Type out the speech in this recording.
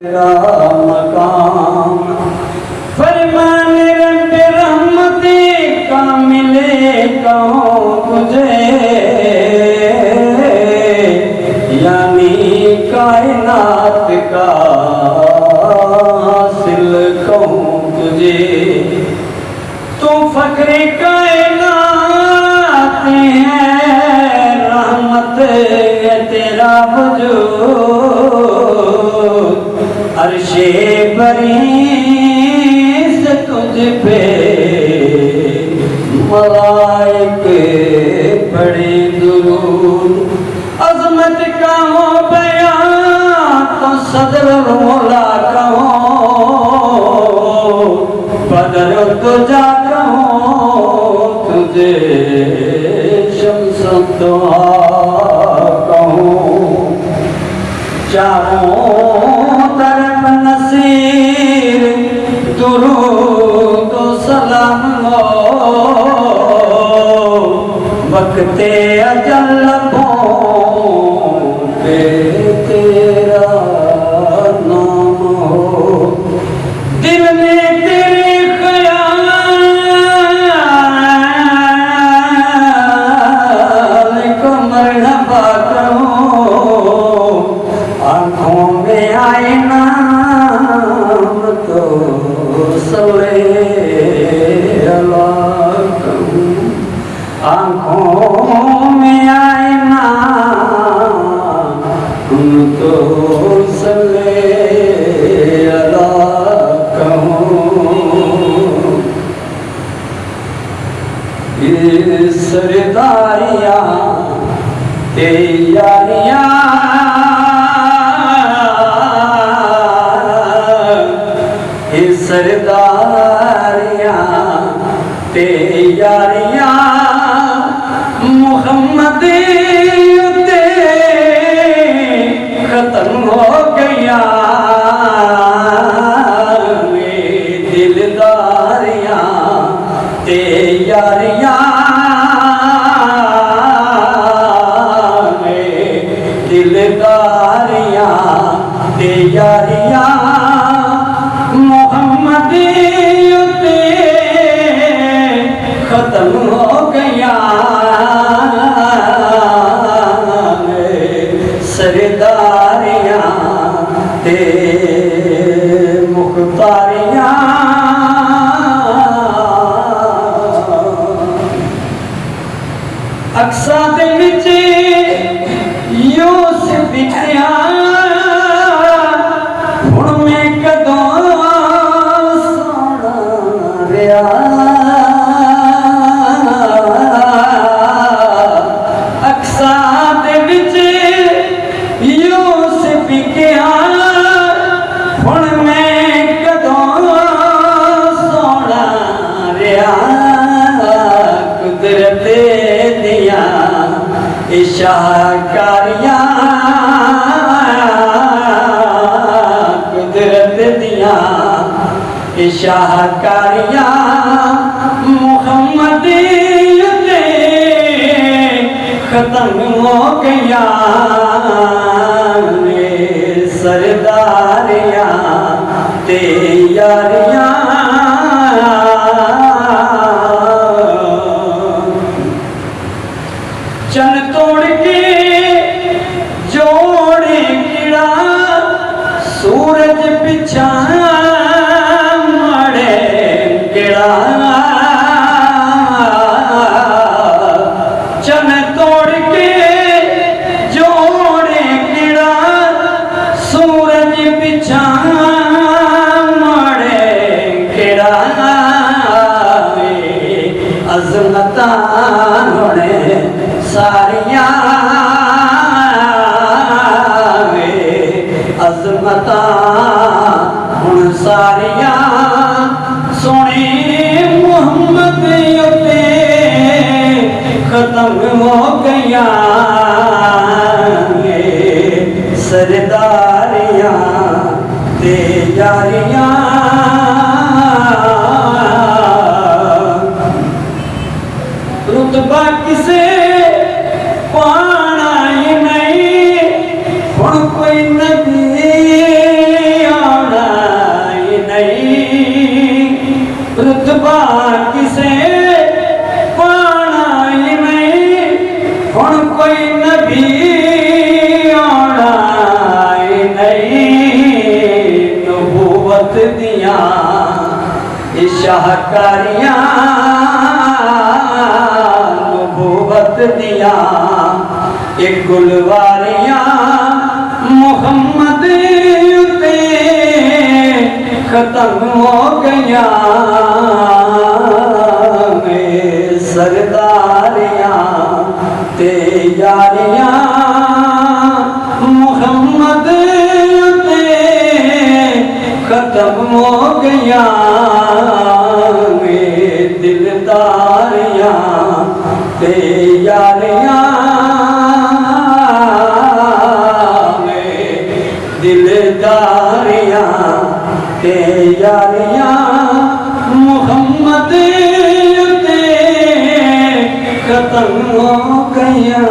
मकाम फरमान रब रहमती का मिले कहूँ तुझे, यानी कायनात का हासिल कहूँ तुझे। तू फख्रे कायनात है, रहमत है तेरा वजूद, अर्शे बरीस तुझ पे मलाइके पढ़े दुरूद। अज़मत का हो बयां तो सदर मौला कहो, बदर तुझा कहो तुझे शम्स दुआ कहूँ। चारों तरफ नसीर दुरूद सलाम लो, वक्ते अजल पे तेरा नाम हो। दिल में तेरे ख्याल को मरहबा करो, आँखों में आए नाम तो सले अल्लाह कहूँ। आँखों में आए नाम तो सले अल्लाह कहूँ। ये सरदारियाँ तैयारियाँ, सरदारियाँ तैयारियाँ मुहम्मद ते खत्म हो गया। दिलदारियाँ तैयारियाँ, दिलदारियाँ तैयारियाँ खत्म हो गया। सरदारियाँ ते मुख्तारियाँ, अक्सा दे विच यूसुफ बिखरिया, हुण मैं कदों सोना रहा। शाहकारियाँ कुदरत दियाँ शाहकारियाँ मुहम्मद ते खत्म हो गया। सरदारियाँ तैयारियाँ चन तोड़ के जोड़े कीड़ा, सूरज पिछा मड़े कीड़ा। चन तोड़ के जोड़े कीड़ा, सूरज पिछा मड़े कीड़ा। अज़मतां होने सारियाँ अज़मतां हुण सारियाँ सोने मुहम्मद ते खत्म हो गया। सरदारियाँ तैयारियाँ रुतबा किसे पाना ही नहीं, हुण कोई नबी नबूवत दिया शाहकारियां नबूवत दिया एक गुलवारियां मुहम्मद उते खत्म हो गया सरदारियां ते यारियां मुहम्मद उते खत्म हो गया दिलदारियां ते यारियां दिलदारियां ते यारियां मुहम्मद उते खत्म हो गया।